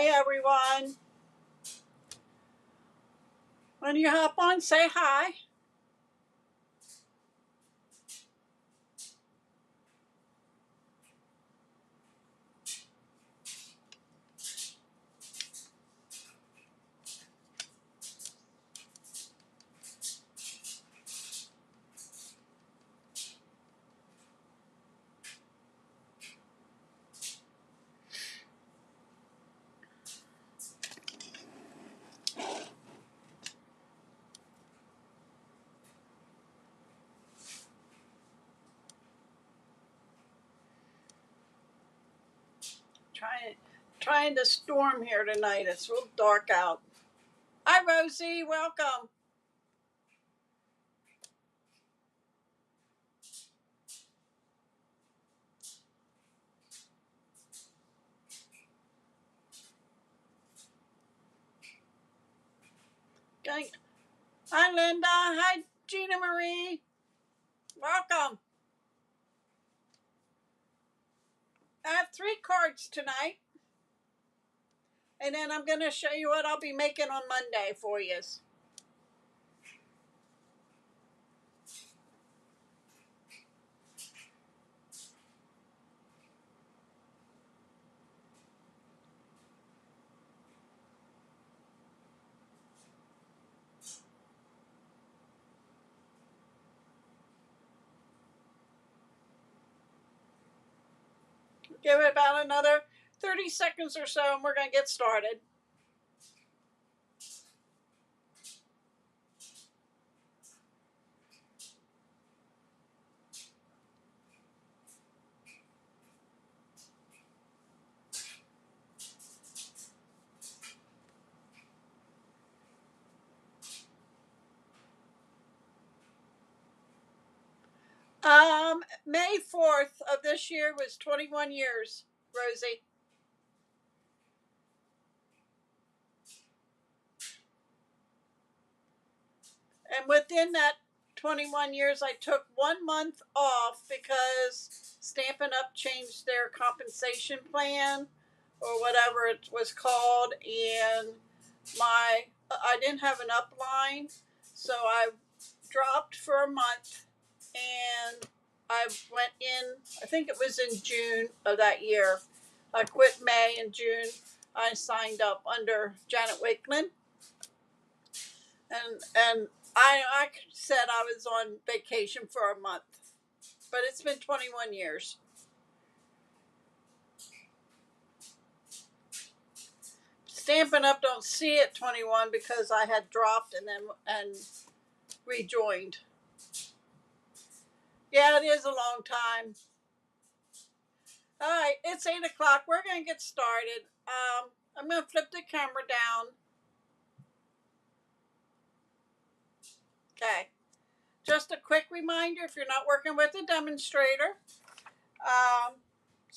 Hi, everyone. When you hop on, say hi. Trying, trying to storm here tonight. It's real dark out. Hi, Rosie. Welcome. Okay. Hi, Linda. Hi, Gina Marie. Welcome. I have 3 cards tonight, and then I'm going to show you what I'll be making on Monday for you. Give it about another 30 seconds or so, and we're going to get started. May 4th of this year was 21 years, Rosie. And within that 21 years, I took 1 month off because Stampin' Up! Changed their compensation plan or whatever it was called, and I didn't have an upline, so I dropped for a month, and I went in. I think it was in June of that year. I quit May. In June, I signed up under Janet Wakeman, and I said I was on vacation for a month, but it's been 21 years. Stampin' Up! Don't see it 21 because I had dropped and rejoined. Yeah, it is a long time. All right, it's 8 o'clock. We're gonna get started. I'm gonna flip the camera down. Okay. Just a quick reminder: if you're not working with a demonstrator, um,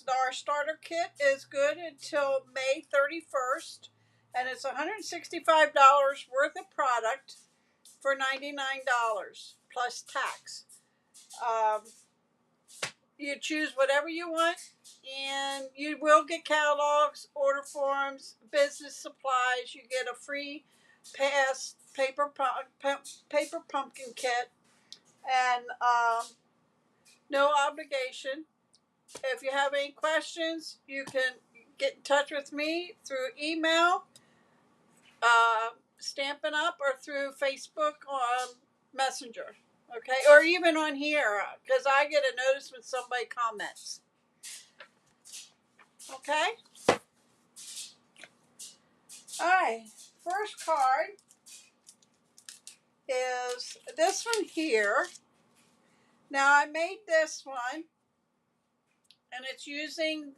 our starter kit is good until May 31st, and it's $165 worth of product for $99 plus tax. Um, you choose whatever you want, and you will get catalogs, order forms, business supplies. You get a free paper pumpkin kit, and no obligation. If you have any questions, you can get in touch with me through email, Stampin' Up, or through Facebook Messenger. Okay, or even on here, because I get a notice when somebody comments. Okay? Alright, first card is this one here. Now, I made this one, and it's using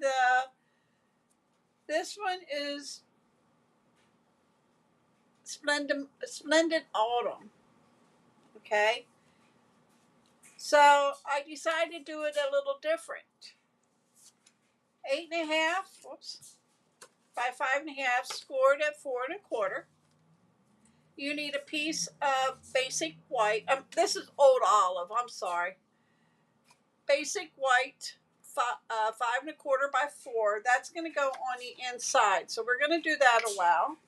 this one is Splendid Autumn. Okay? So I decided to do it a little different. 8.5, by 5.5, scored at 4.25. You need a piece of basic white. This is old olive. I'm sorry. Basic white 5 1/4 by 4. That's going to go on the inside. So we're going to do that a while.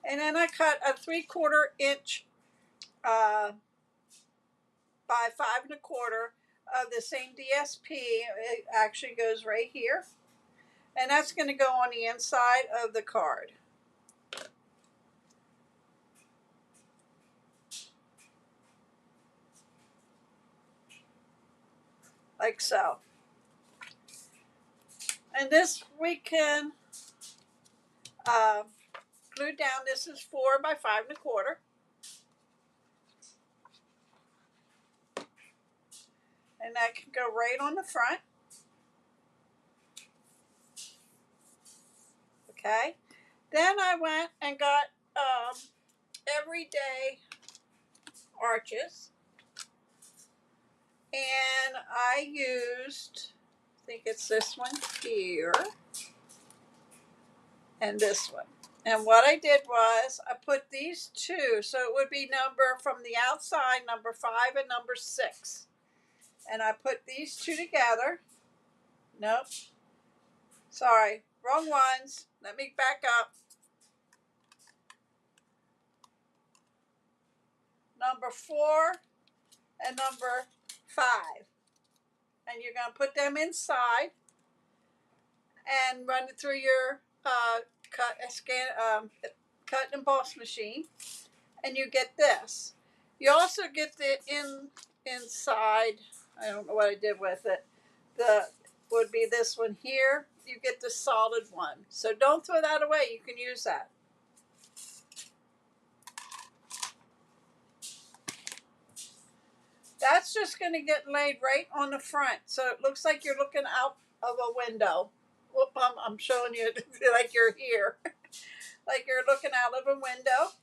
And then I cut a 3/4 inch by 5 1/4 of the same DSP. It actually goes right here. And that's going to go on the inside of the card. Like so. And this we can glue down. This is 4 by 5 1/4. And that can go right on the front. Okay. Then I went and got everyday arches. And I used, I think it's this one here. And this one. And what I did was I put these two, so it would be number from the outside, number 5 and number 6. And I put these two together. Nope. Sorry, wrong ones. Let me back up. Number 4 and number 5. And you're going to put them inside and run it through your cut and emboss machine, and you get this. You also get the inside. I don't know what I did with it. The would be this one here. You get the solid one. So don't throw that away. You can use that. That's just going to get laid right on the front. So it looks like you're looking out of a window. Whoop, I'm showing you like you're here. Like you're looking out of a window.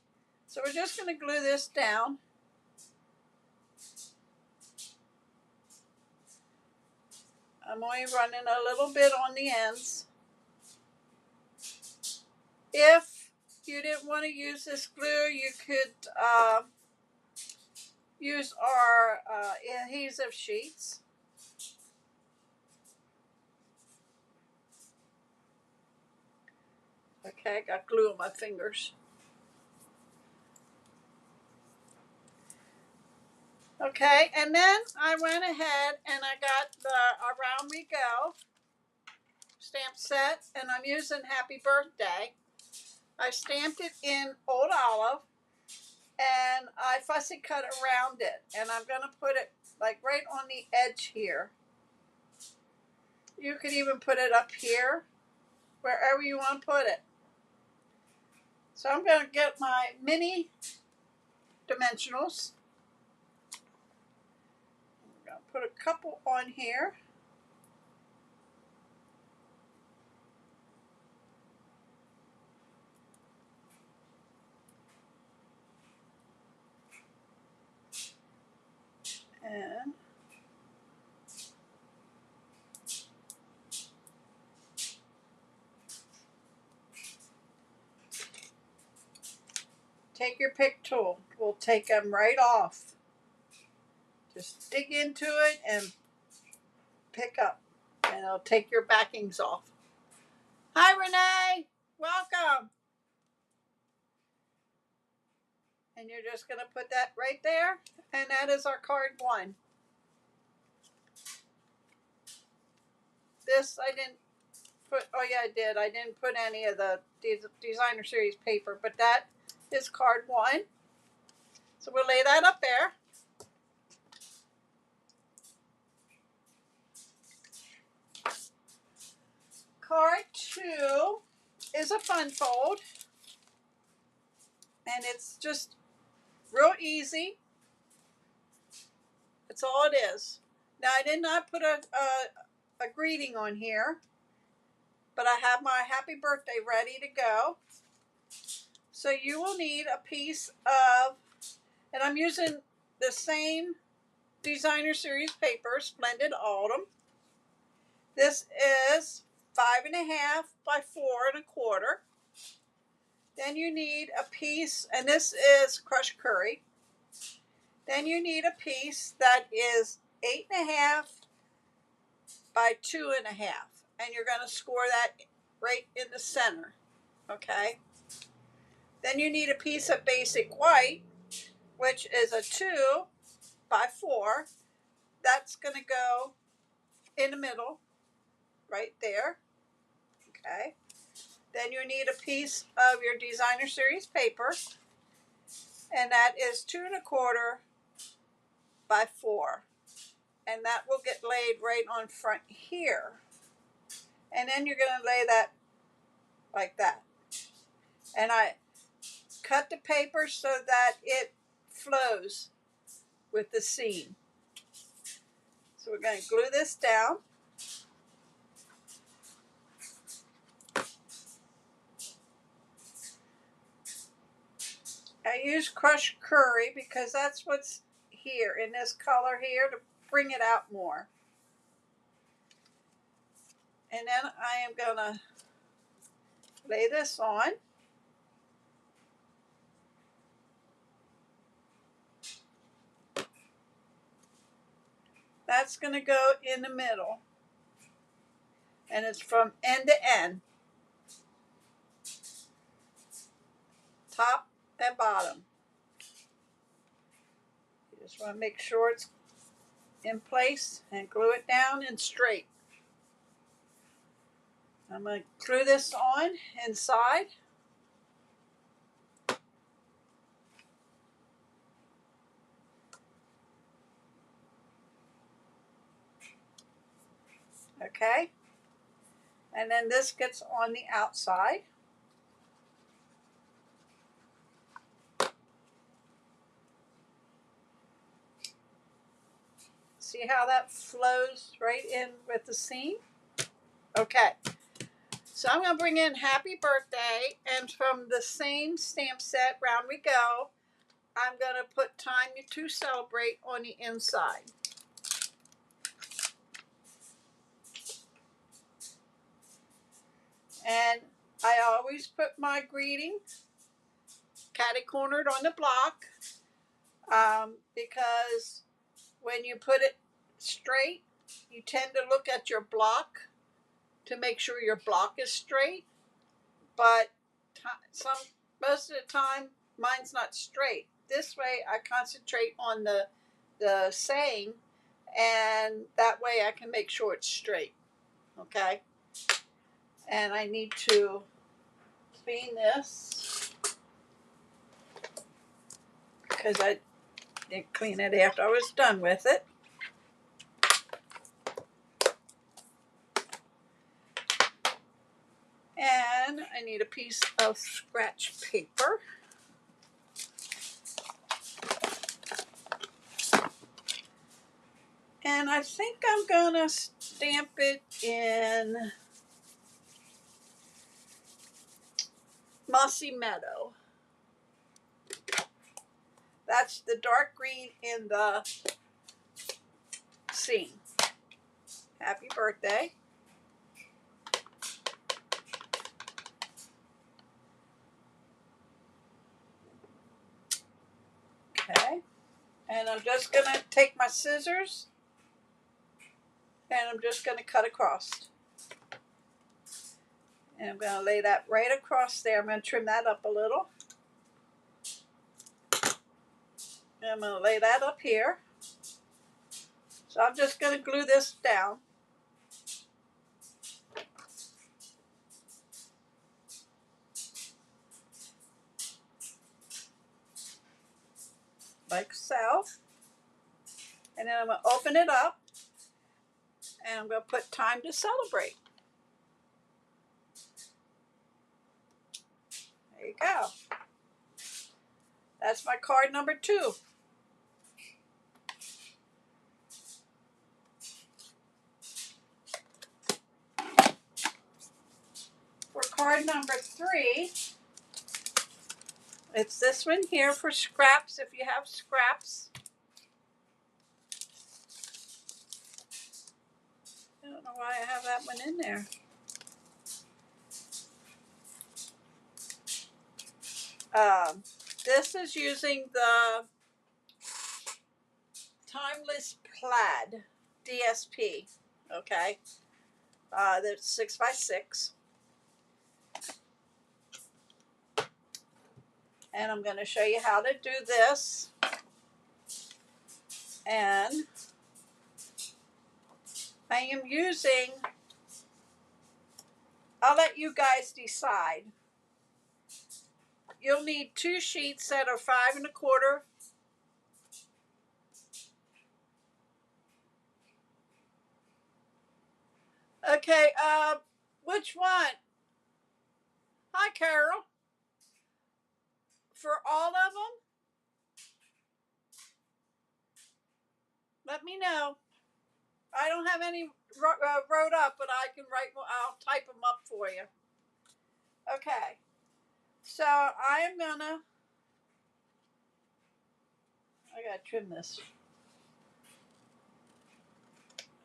So we're just going to glue this down. I'm only running a little bit on the ends. If you didn't want to use this glue, you could use our adhesive sheets. Okay, I got glue on my fingers. Okay, and then I went ahead and I got the Around We Go stamp set, and I'm using Happy Birthday. I stamped it in Old Olive, and I fussy cut around it, and I'm going to put it like right on the edge here. You could even put it up here, wherever you want to put it. So I'm going to get my mini dimensionals. I'm going to put a couple on here. And take your pick tool. We'll take them right off. Just dig into it and pick up, and it'll take your backings off. Hi, Renee. Welcome. And you're just going to put that right there, and that is our card 1. This I didn't put, oh yeah, I did. I didn't put any of the designer series paper, but that is card 1. So we'll lay that up there. Card 2 is a fun fold, and it's just real easy. That's all it is. Now I did not put a greeting on here, but I have my Happy Birthday ready to go. So you will need a piece of, and I'm using the same designer series paper, Splendid Autumn. This is 5.5 by 4.25. Then you need a piece, and this is crushed curry. Then you need a piece that is 8.5 by 2.5, and you're going to score that right in the center. Okay. Then you need a piece of basic white, which is a 2 by 4. That's going to go in the middle, right there. Okay. Then you need a piece of your designer series paper, and that is 2.25 by 4. And that will get laid right on front here. And then you're going to lay that like that. And I cut the paper so that it flows with the seam. So we're going to glue this down. I use crushed curry because that's what's here in this color here to bring it out more. And then I am going to lay this on. That's going to go in the middle. And it's from end to end. Top and bottom. You just want to make sure it's in place and glue it down and straight. I'm going to glue this on inside. Okay. And then this gets on the outside. See how that flows right in with the seam? Okay. So I'm going to bring in Happy Birthday, and from the same stamp set, Round We Go, I'm going to put Time to Celebrate on the inside. And I always put my greeting catty-cornered on the block because when you put it straight, you tend to look at your block to make sure your block is straight. But most of the time, mine's not straight. This way, I concentrate on the saying, and that way I can make sure it's straight. Okay? And I need to clean this because I didn't clean it after I was done with it. And I need a piece of scratch paper. And I think I'm going to stamp it in Mossy Meadow. That's the dark green in the seam. Happy birthday. Okay. And I'm just going to take my scissors and I'm just going to cut across. And I'm going to lay that right across there. I'm going to trim that up a little. And I'm going to lay that up here. So I'm just going to glue this down. Like so. And then I'm going to open it up. And I'm going to put Time to Celebrate. There you go. That's my card number 2. For card number 3, it's this one here for scraps, if you have scraps. I don't know why I have that one in there. This is using the Timeless Plaid DSP. Okay, that's 6x6, and I'm going to show you how to do this. And I am using, I'll let you guys decide. You'll need 2 sheets that are 5 1/4. Okay, which one? Hi, Carol. For all of them, let me know. I don't have any wrote up, but I can write. I'll type them up for you. Okay. So I gotta trim this.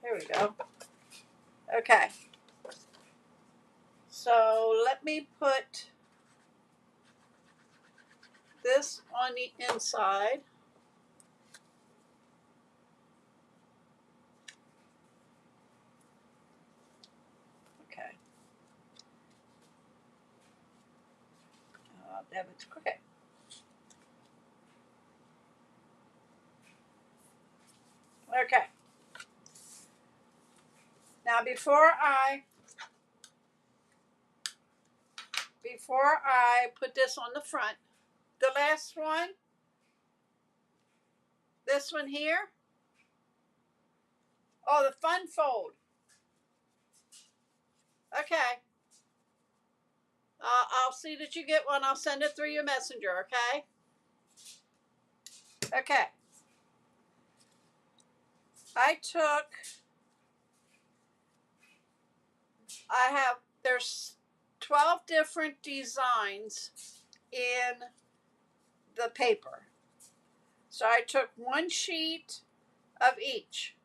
Here we go. Okay. So let me put this on the inside. Okay. Damn, it's crooked. Okay. Now before I put this on the front, the last one, this one here. Oh, the fun fold. Okay. I'll see that you get one. I'll send it through your messenger, okay? Okay. There's 12 different designs in the paper. So I took 1 sheet of each.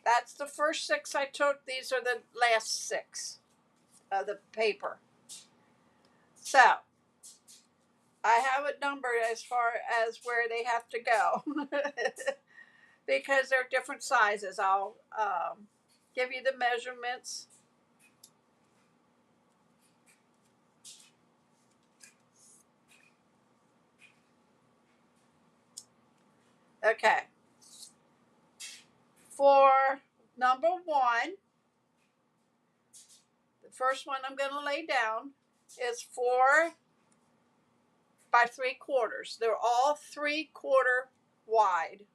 That's the first 6 I took. These are the last 6 of the paper. So I have it numbered as far as where they have to go because they're different sizes. I'll give you the measurements. Okay. For number 1, the first one I'm going to lay down is 4 by 3/4. They're all 3/4 wide,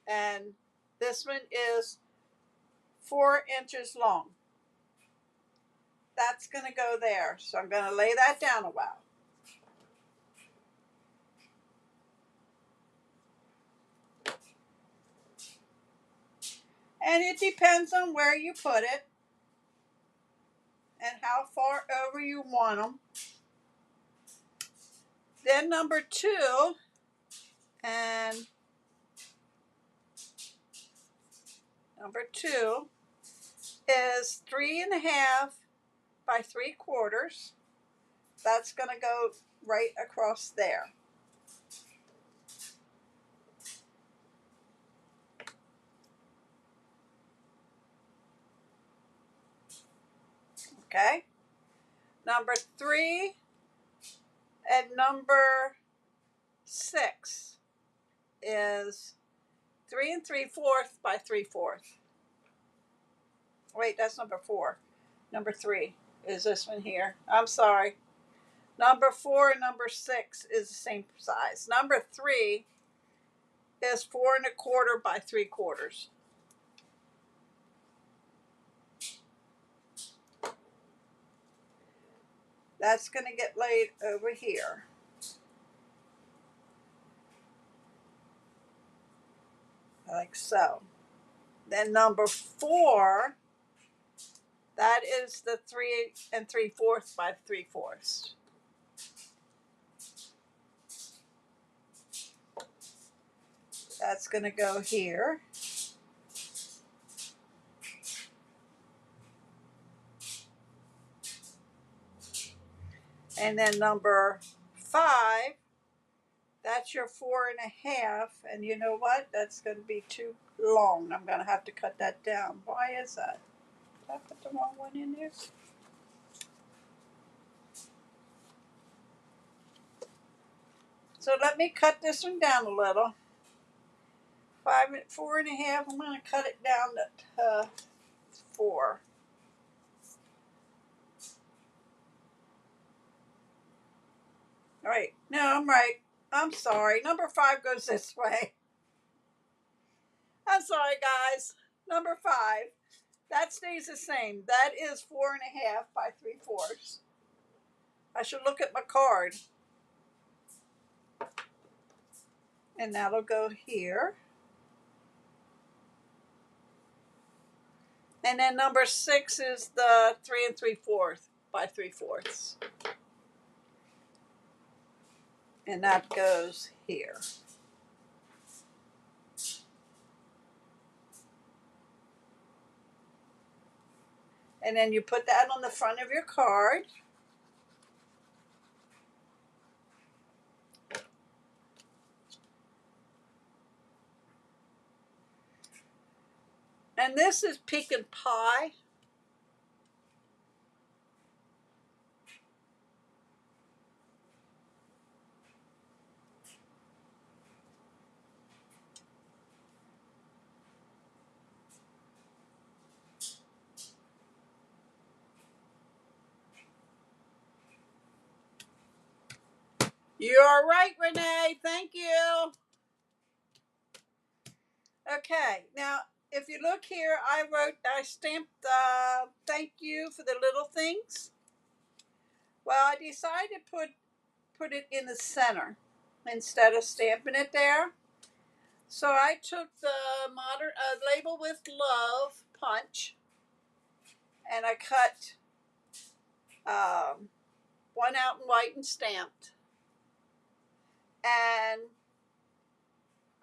and this one is 4 inches long. That's going to go there, so I'm going to lay that down a while. And it depends on where you put it and how far over you want them. Then number 2, and number 2 is 3.5 by 3/4. That's going to go right across there. Okay. Number 3 and number 6 is 3 3/4 by 3/4. Wait, that's number 4. Number 3 is this one here. I'm sorry. Number 4 and number 6 is the same size. Number 3 is 4 1/4 by 3/4. That's going to get laid over here. Like so. Then number 4, that is the 3 3/4 by 3/4. That's going to go here. And then number 5, that's your 4.5. And you know what? That's going to be too long. I'm going to have to cut that down. Why is that? Did I put the wrong one in there? So let me cut this one down a little. 4.5. I'm going to cut it down to 4. All right. No, I'm right. I'm sorry. Number 5 goes this way. I'm sorry, guys. Number 5. That stays the same. That is 4.5 by 3/4. I should look at my card. And that'll go here. And then number 6 is the 3 3/4 by 3/4. And that goes here. And then you put that on the front of your card. And this is pecan pie. You're right, Renee. Thank you. Okay, now if you look here, I stamped thank you for the little things. Well, I decided to put it in the center instead of stamping it there. So I took the modern label with love punch, and I cut one out in white and stamped, and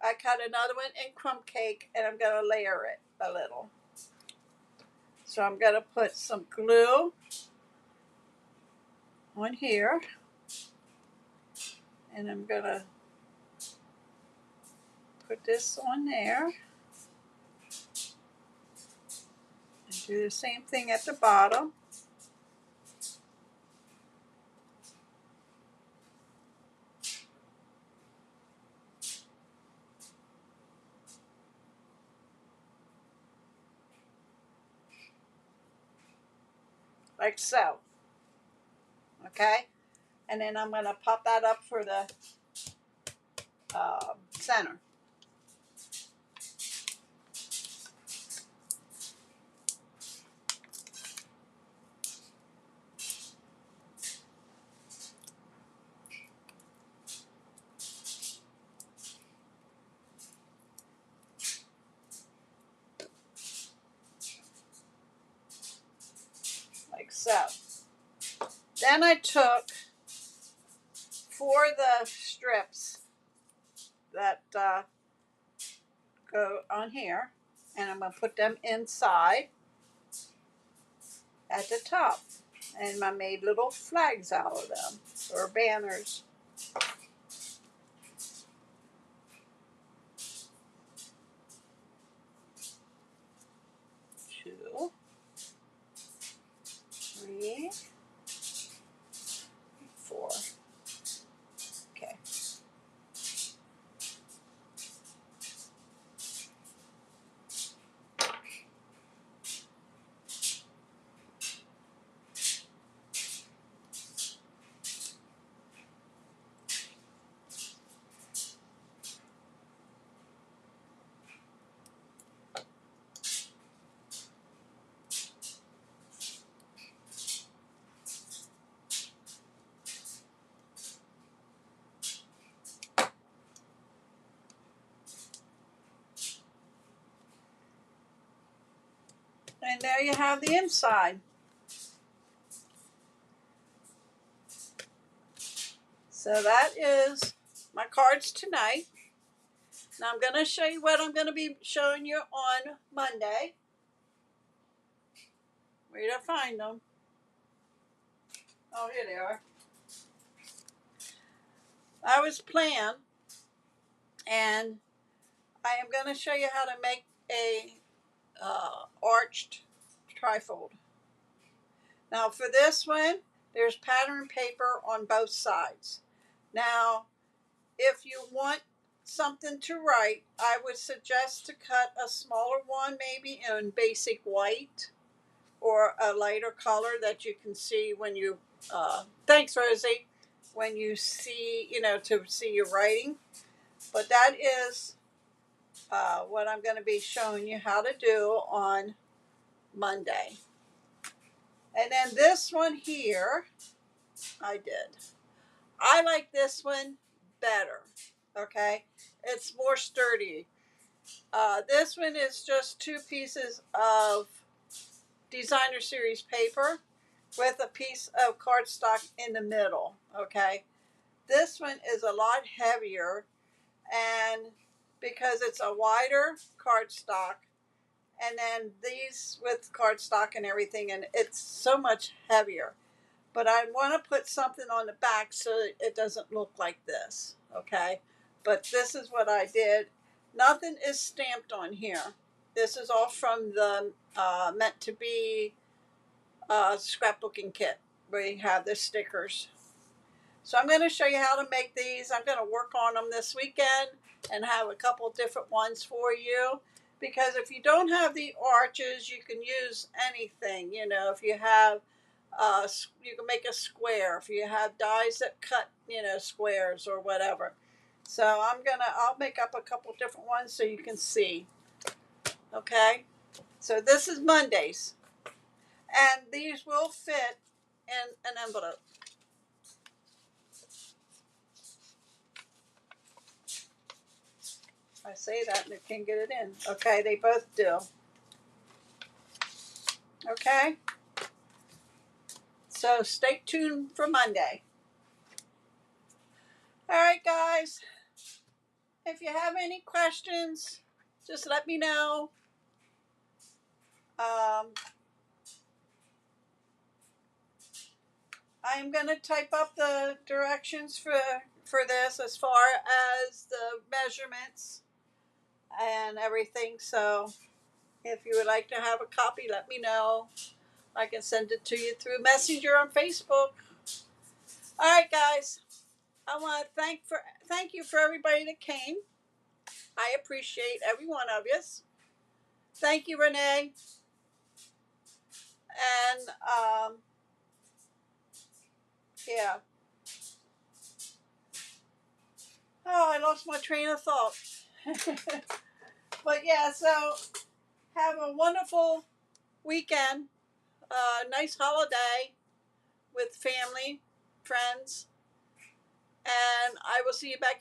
I cut another one in crumb cake, and I'm going to layer it a little. So I'm going to put some glue on here, and I'm going to put this on there, and do the same thing at the bottom. Like so. Okay? And then I'm going to pop that up for the center. Like so. Then I took 4 of the strips that go on here, and I'm going to put them inside at the top. And I made little flags out of them, or banners. 2, 3, 4. Okay. And there you have the inside. So that is my cards tonight. Now I'm going to show you what I'm going to be showing you on Monday. Where did I find them? Oh, here they are. I was planned, and I am going to show you how to make a arched trifold. Now for this one, there's pattern paper on both sides. Now, if you want something to write, I would suggest to cut a smaller one, maybe in basic white or a lighter color that you can see when you, thanks Rosie, when you see, to see your writing. But that is what I'm going to be showing you how to do on Monday. And then this one here, I like this one better. Okay, it's more sturdy. This one is just 2 pieces of designer series paper with a piece of cardstock in the middle. Okay, this one is a lot heavier, and because it's a wider cardstock, and then these with cardstock and everything, and it's so much heavier. But I want to put something on the back so it doesn't look like this, okay? But this is what I did. Nothing is stamped on here. This is all from the Meant to Be scrapbooking kit where you have the stickers. So I'm going to show you how to make these. I'm going to work on them this weekend and have a couple different ones for you. Because if you don't have the arches, you can use anything. If you have, you can make a square. If you have dies that cut, squares or whatever. So I'll make up a couple different ones so you can see. Okay. So this is Mondays. And these will fit in an envelope. I say that and they can't get it in. Okay, they both do. Okay? So stay tuned for Monday. All right, guys. If you have any questions, just let me know. I'm going to type up the directions for this as far as the measurements and everything. So if you would like to have a copy, let me know. I can send it to you through Messenger on Facebook. All right, guys. I want to thank you for everybody that came. I appreciate every one of you. Thank you, Renee. And yeah. Oh, I lost my train of thought. But yeah, so have a wonderful weekend. Nice holiday with family, friends, and I will see you back here.